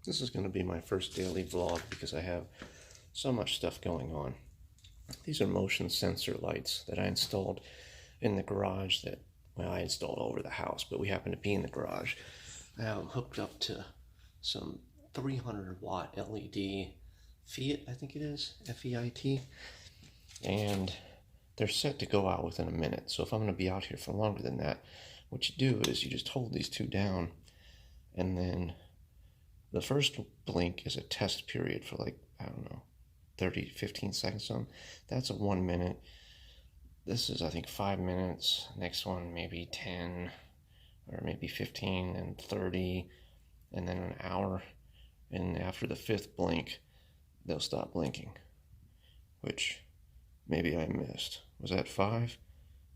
This is going to be my first daily vlog because I have so much stuff going on. These are motion sensor lights that I installed in the garage that, well, I installed all over the house, but we happen to be in the garage. I have them hooked up to some 300 watt LED Fiat, I think it is, F-E-I-T, and they're set to go out within a minute. So if I'm going to be out here for longer than that, what you do is you just hold these two down, and then the first blink is a test period for like, I don't know, 30, 15 seconds something. That's a 1 minute. This is, I think, 5 minutes. Next one, maybe 10, or maybe 15, and 30, and then an hour. And after the fifth blink, they'll stop blinking, which maybe I missed. Was that 5?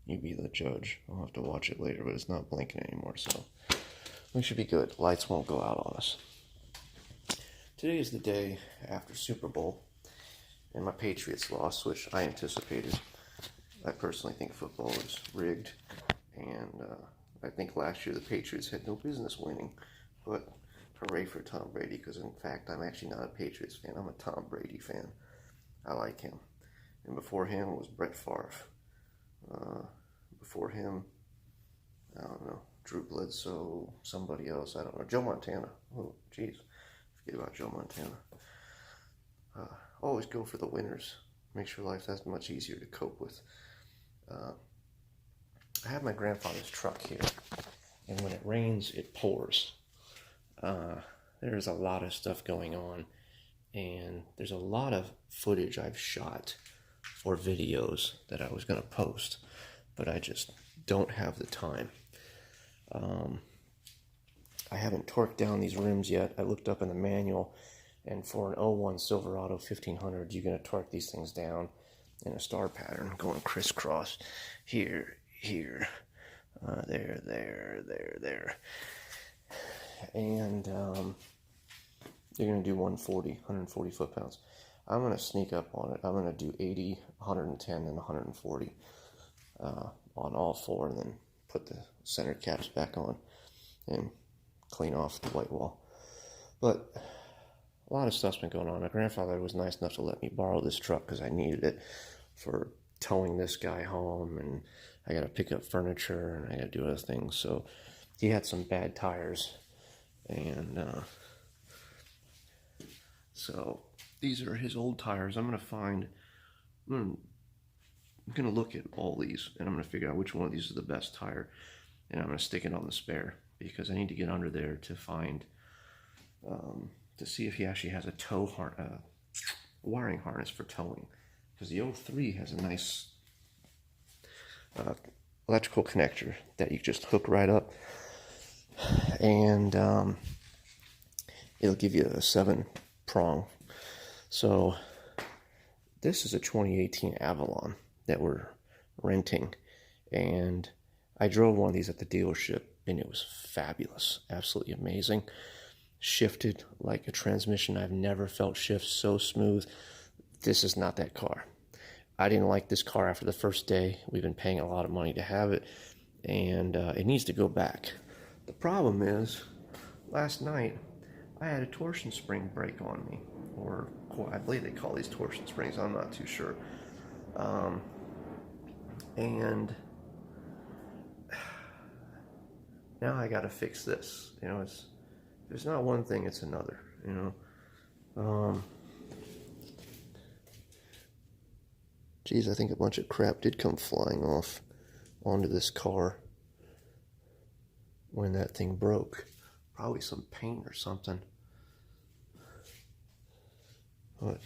You be the judge. I'll have to watch it later, but it's not blinking anymore, so we should be good. Lights won't go out on us. Today is the day after Super Bowl, and my Patriots lost, which I anticipated. I personally think football is rigged, and I think last year the Patriots had no business winning, but hooray for Tom Brady, because in fact I'm actually not a Patriots fan, I'm a Tom Brady fan. I like him. And before him was Brett Favre. Before him, I don't know, Drew Bledsoe, somebody else, I don't know, Joe Montana. Oh, jeez, forget about Joe Montana. Always go for the winners. Makes your life that much easier to cope with. I have my grandfather's truck here, and when it rains, it pours. There's a lot of stuff going on, and there's a lot of footage I've shot for videos that I was going to post, but I just don't have the time. I haven't torqued down these rims yet. I looked up in the manual, and for an 01 Silverado 1500, you're going to torque these things down in a star pattern, going crisscross, here, there, there. And you're going to do 140 foot-pounds. I'm going to sneak up on it. I'm going to do 80, 110, and 140 on all four, and then put the center caps back on and clean off the white wall. But a lot of stuff's been going on. My grandfather was nice enough to let me borrow this truck because I needed it for towing this guy home, and I got to pick up furniture, and I got to do other things. So he had some bad tires, and so these are his old tires. I'm going to look at all these, and I'm going to figure out which one of these is the best tire, and I'm going to stick it on the spare, because I need to get under there to find, to see if he actually has a wiring harness for towing, because the 03 has a nice electrical connector that you just hook right up, and it'll give you a 7-prong. So this is a 2018 Avalon that we're renting, and I drove one of these at the dealership, and it was fabulous, absolutely amazing. Shifted like a transmission. I've never felt shift so smooth. This is not that car. I didn't like this car after the first day. We've been paying a lot of money to have it, and it needs to go back. The problem is, last night I had a torsion spring break on me, or I believe they call these torsion springs, I'm not too sure. And now I gotta fix this. You know, there's not one thing, it's another, you know. Geez, I think a bunch of crap did come flying off onto this car when that thing broke. Probably some paint or something. But,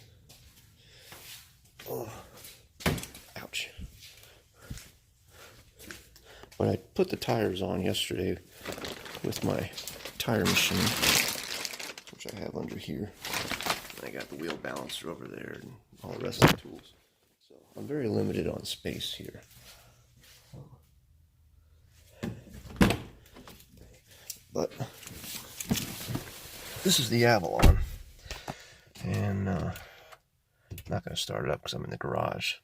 oh, ouch. When I put the tires on yesterday with my tire machine, which I have under here, I got the wheel balancer over there and all the rest of the tools. So I'm very limited on space here. But this is the Avalon, and I'm not going to start it up because I'm in the garage.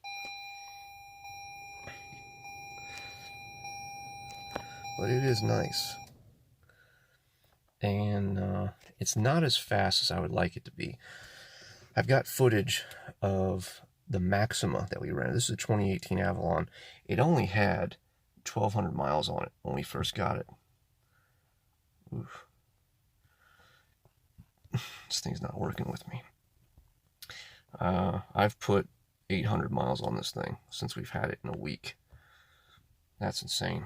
But it is nice. and it's not as fast as I would like it to be. I've got footage of the Maxima that we rented. This is a 2018 Avalon. It only had 1,200 miles on it when we first got it. Oof. This thing's not working with me. I've put 800 miles on this thing since we've had it in a week. That's insane.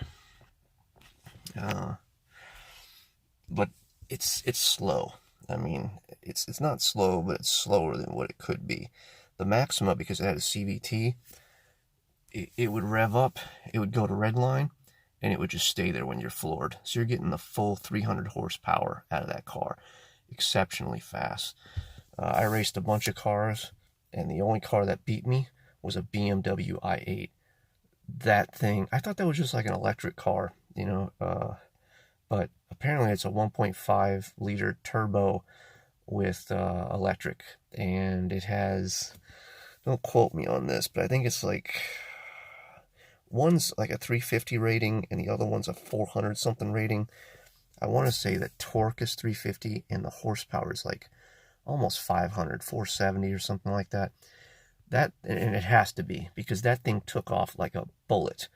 But it's slow. I mean, it's not slow, but it's slower than what it could be. The Maxima, because it had a CVT, it would rev up, it would go to red line, and it would just stay there when you're floored. So you're getting the full 300 horsepower out of that car. Exceptionally fast. I raced a bunch of cars, and the only car that beat me was a BMW i8. That thing, I thought that was just like an electric car, you know, but apparently it's a 1.5 liter turbo with electric, and it has, don't quote me on this, but I think it's like, one's like a 350 rating and the other one's a 400 something rating. I want to say that torque is 350 and the horsepower is like almost 500, 470 or something like that. That, and it has to be, because that thing took off like a bullet.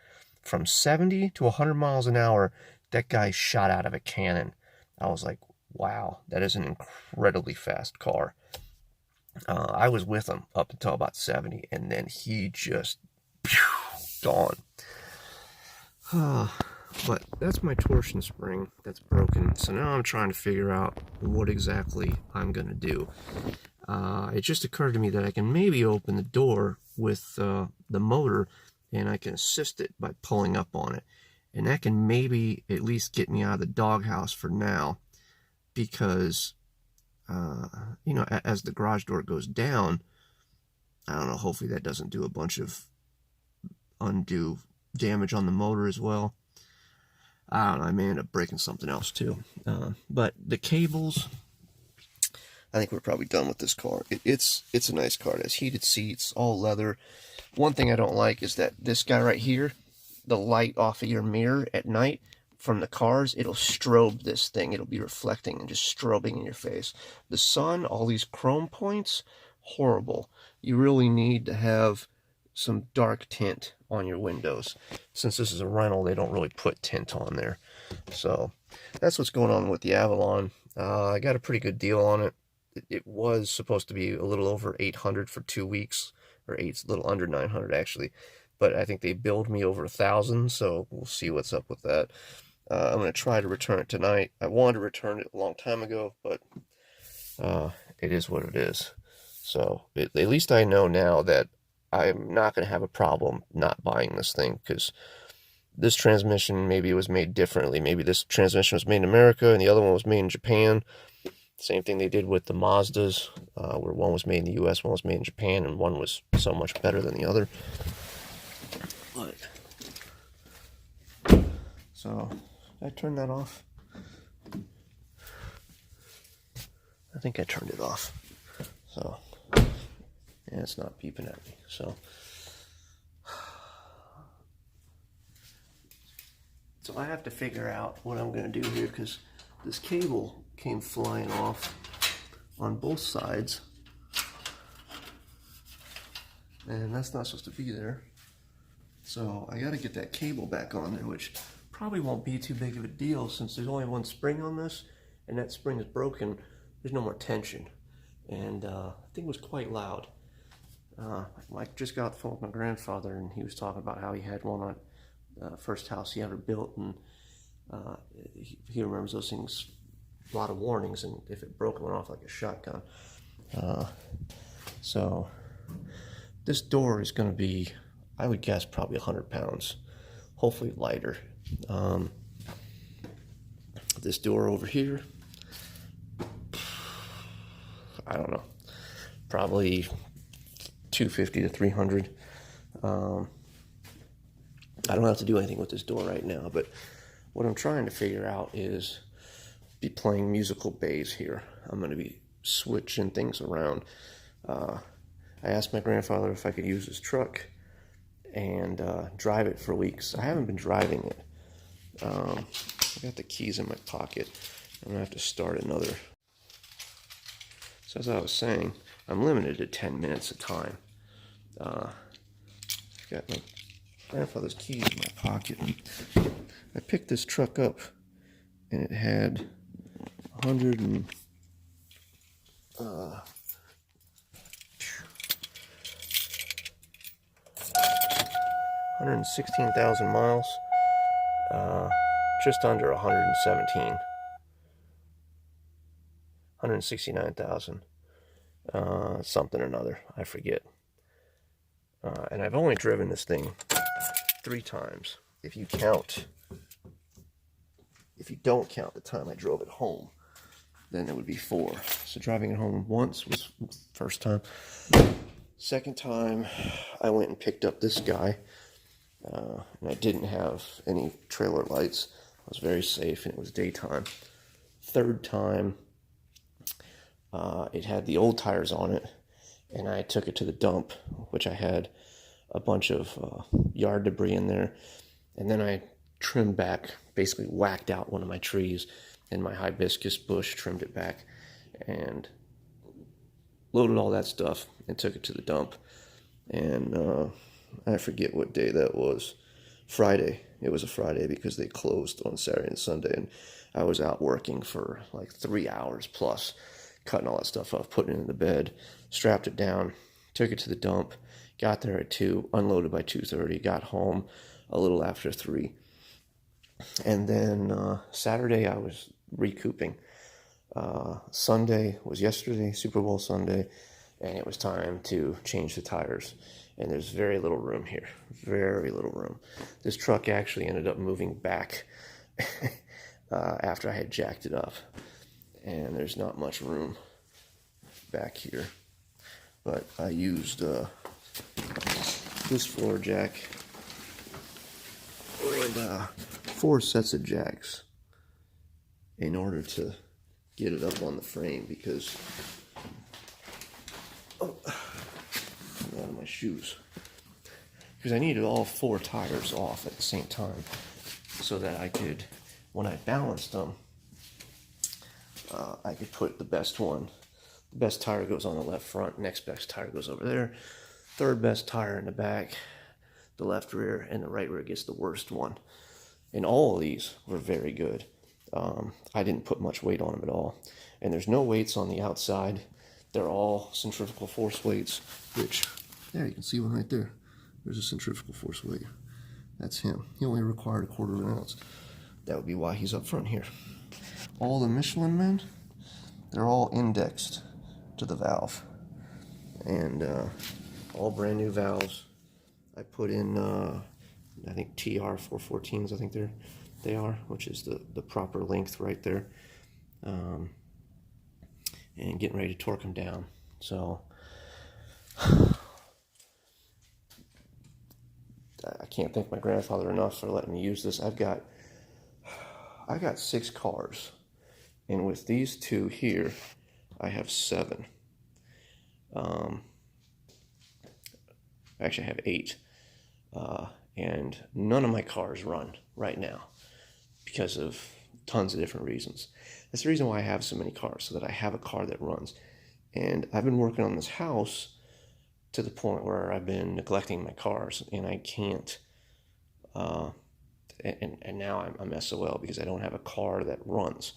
From 70 to 100 miles an hour, that guy shot out of a cannon. I was like, wow, that is an incredibly fast car. I was with him up until about 70, and then he just, gone. But that's my torsion spring that's broken. So now I'm trying to figure out what exactly I'm going to do. It just occurred to me that I can maybe open the door with the motor, and I can assist it by pulling up on it. And that can maybe at least get me out of the doghouse for now, because, you know, as the garage door goes down, I don't know, hopefully that doesn't do a bunch of undue damage on the motor as well. I don't know, I may end up breaking something else too. But the cables, I think we're probably done with this car. It's a nice car. It has heated seats, all leather. One thing I don't like is that this guy right here, the light off of your mirror at night from the cars, it'll strobe this thing. It'll be reflecting and just strobing in your face. The sun, all these chrome points, horrible. You really need to have some dark tint on your windows. Since this is a rental, they don't really put tint on there. So that's what's going on with the Avalon. I got a pretty good deal on it. It was supposed to be a little over 800 for 2 weeks, or a little under 900 actually, but I think they billed me over 1,000, so we'll see what's up with that. I'm going to try to return it tonight. I wanted to return it a long time ago, but it is what it is. So at least I know now that I'm not going to have a problem not buying this thing, because this transmission, maybe it was made differently. Maybe this transmission was made in America and the other one was made in Japan. Same thing they did with the Mazdas, where one was made in the US, one was made in Japan, and one was so much better than the other. But, so, did I turn that off? I think I turned it off. So, yeah, it's not beeping at me. So I have to figure out what I'm going to do here, because this cable came flying off on both sides, and that's not supposed to be there. So I got to get that cable back on there, which probably won't be too big of a deal since there's only one spring on this, and that spring is broken. There's no more tension, and the thing was quite loud. I just got off the phone with my grandfather, and he was talking about how he had one on the first house he ever built, and he remembers those things, a lot of warnings, and if it broke, it went off like a shotgun. So this door is going to be, I would guess, probably 100 pounds, hopefully lighter. This door over here, I don't know, probably 250 to 300. I don't have to do anything with this door right now, but what I'm trying to figure out is be playing musical bass here. I'm going to be switching things around. I asked my grandfather if I could use his truck and drive it for weeks. I haven't been driving it. I got the keys in my pocket. I'm gonna have to start another. So as I was saying, I'm limited to 10 minutes a time. I've got my grandfather's keys in my pocket. I picked this truck up, and it had 116,000 miles, just under 117, 169,000, something or another, I forget. And I've only driven this thing 3 times. If you don't count the time I drove it home, then it would be 4. So driving it home once was the first time. Second time, I went and picked up this guy, and I didn't have any trailer lights. I was very safe, and it was daytime. Third time, it had the old tires on it, and I took it to the dump, which I had a bunch of yard debris in there. And then I trimmed back, basically whacked out one of my trees in my hibiscus bush, trimmed it back, and loaded all that stuff and took it to the dump. And I forget what day that was. Friday. It was a Friday because they closed on Saturday and Sunday, and I was out working for like 3 hours plus, cutting all that stuff off, putting it in the bed, strapped it down, took it to the dump, got there at 2, unloaded by 2:30, got home a little after 3. And then Saturday I was recouping. Sunday was yesterday, Super Bowl Sunday, and it was time to change the tires. And there's very little room here, very little room. This truck actually ended up moving back after I had jacked it up. And there's not much room back here. But I used this floor jack and 4 sets of jacks in order to get it up on the frame, because I'm out of my shoes, because I needed all 4 tires off at the same time so that I could, when I balanced them, I could put the best one. The best tire goes on the left front, next best tire goes over there, third best tire in the back, the left rear, and the right rear gets the worst one. And all of these were very good. I didn't put much weight on them at all. And there's no weights on the outside. They're all centrifugal force weights, which, there, you can see one right there. There's a centrifugal force weight. That's him. He only required 1/4 ounce. That would be why he's up front here. All the Michelin men, they're all indexed to the valve. And all brand new valves. I put in, I think TR 414s, I think they are, which is the proper length right there. And getting ready to torque them down. So I can't thank my grandfather enough for letting me use this. I got 6 cars, and with these 2 here, I have 7. Actually, I have 8. And none of my cars run right now because of tons of different reasons. That's the reason why I have so many cars, so that I have a car that runs. And I've been working on this house to the point where I've been neglecting my cars, and I can't. And now I'm SOL because I don't have a car that runs.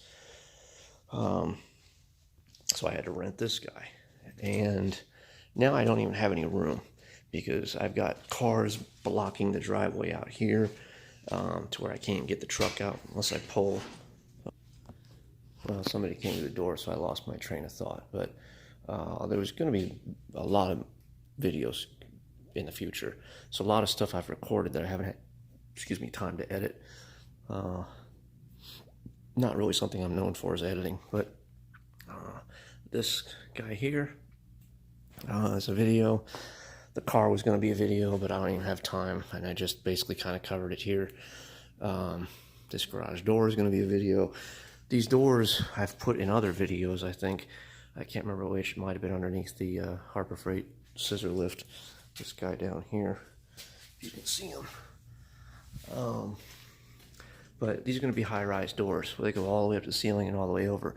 So I had to rent this guy. And now I don't even have any room because I've got cars blocking the driveway out here to where I can't get the truck out unless I pull. Well, somebody came to the door, so I lost my train of thought. But there was going to be a lot of videos in the future. So a lot of stuff I've recorded that I haven't had, time to edit. Not really something I'm known for is editing, but this guy here is a video. The car was going to be a video, but I don't even have time, and I just basically kind of covered it here. This garage door is going to be a video. These doors I've put in other videos, I think. I can't remember which. It might have been underneath the Harbor Freight scissor lift. This guy down here, if you can see him. But these are going to be high-rise doors where they go all the way up to the ceiling and all the way over.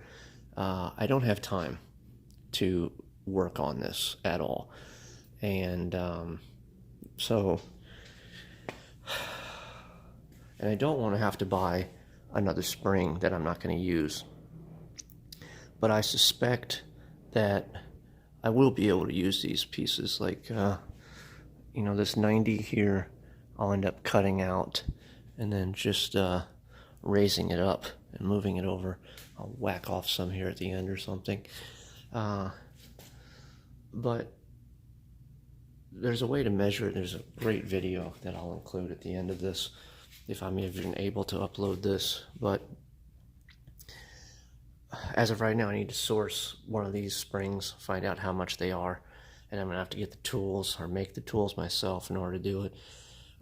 I don't have time to work on this at all. And so, and I don't want to have to buy another spring that I'm not going to use. But I suspect that I will be able to use these pieces. Like, you know, this 90 here, I'll end up cutting out and then just raising it up and moving it over. I'll whack off some here at the end or something. But there's a way to measure it. There's a great video that I'll include at the end of this if I'm even able to upload this. But as of right now, I need to source one of these springs, find out how much they are, and I'm going to have to get the tools or make the tools myself in order to do it.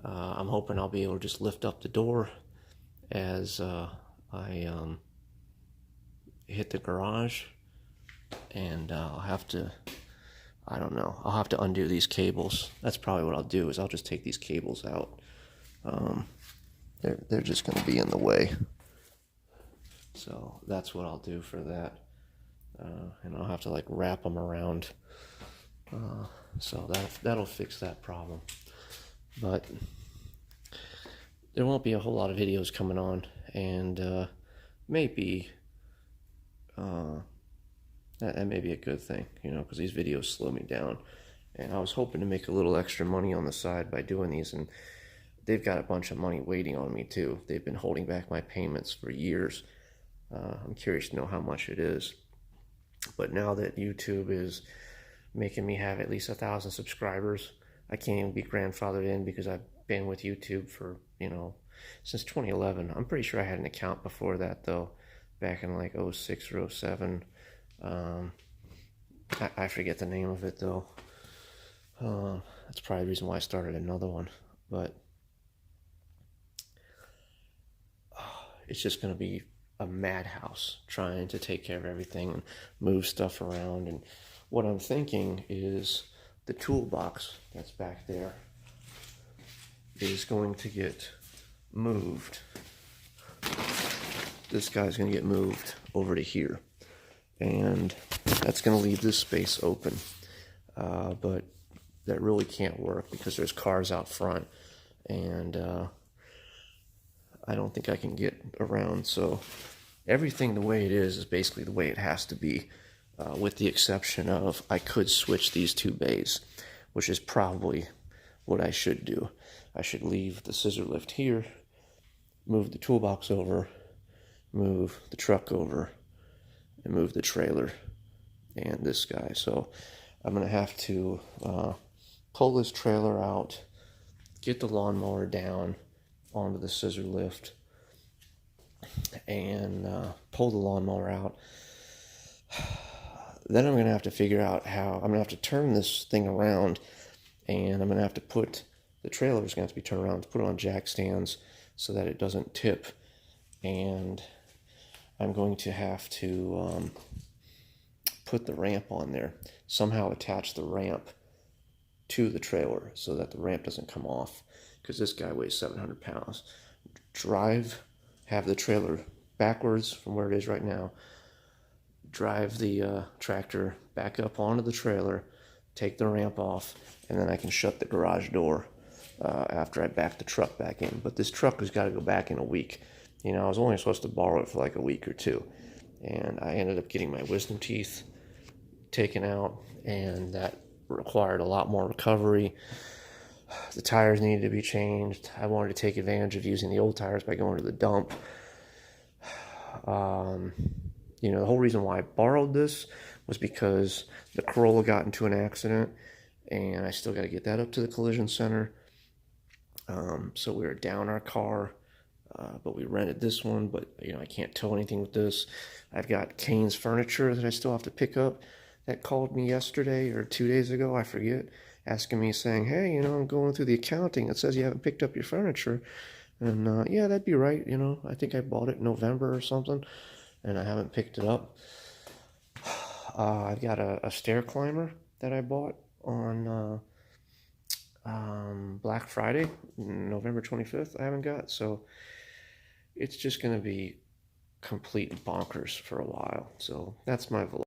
I'm hoping I'll be able to just lift up the door as I hit the garage, and I'll have to, I don't know, I'll have to undo these cables. That's probably what I'll do, is I'll just take these cables out. They're just going to be in the way. So that's what I'll do for that. And I'll have to like wrap them around. So that'll fix that problem. But there won't be a whole lot of videos coming on, and maybe that may be a good thing, you know, because these videos slow me down. And I was hoping to make a little extra money on the side by doing these, and they've got a bunch of money waiting on me too. They've been holding back my payments for years. I'm curious to know how much it is. But now that YouTube is making me have at least 1,000 subscribers, I can't even be grandfathered in because I've been with YouTube for, you know, since 2011. I'm pretty sure I had an account before that, though, back in like 06 or 07. I forget the name of it, though. That's probably the reason why I started another one. But it's just going to be a madhouse trying to take care of everything and move stuff around. And what I'm thinking is the toolbox that's back there is going to get moved. This guy's going to get moved over to here, and that's going to leave this space open. But that really can't work because there's cars out front, and I don't think I can get around. So everything the way it is basically the way it has to be, with the exception of I could switch these two bays, which is probably what I should do. I should leave the scissor lift here, move the toolbox over, move the truck over, and move the trailer and this guy. So I'm going to have to pull this trailer out, get the lawnmower down onto the scissor lift, and pull the lawnmower out. Then I'm going to have to figure out how I'm going to have to turn this thing around, and I'm going to have to put the trailer is going to have to be turned around to put it on jack stands so that it doesn't tip. And I'm going to have to put the ramp on there, somehow attach the ramp to the trailer so that the ramp doesn't come off, because this guy weighs 700 pounds. Have the trailer backwards from where it is right now, drive the tractor back up onto the trailer, take the ramp off, and then I can shut the garage door after I back the truck back in. But this truck has got to go back in a week. You know, I was only supposed to borrow it for like a week or two, and I ended up getting my wisdom teeth taken out, and that required a lot more recovery. The tires needed to be changed. I wanted to take advantage of using the old tires by going to the dump. You know, the whole reason why I borrowed this was because the Corolla got into an accident, and I still got to get that up to the collision center. So we were down our car, but we rented this one. But, you know, I can't tow anything with this. I've got Kane's Furniture that I still have to pick up. That called me yesterday or 2 days ago, I forget, asking me, saying, hey, you know, I'm going through the accounting. It says you haven't picked up your furniture. And, yeah, that'd be right. You know, I think I bought it in November or something, and I haven't picked it up. I've got a stair climber that I bought on Black Friday, November 25th, I haven't got. So it's just going to be complete bonkers for a while. So that's my vlog.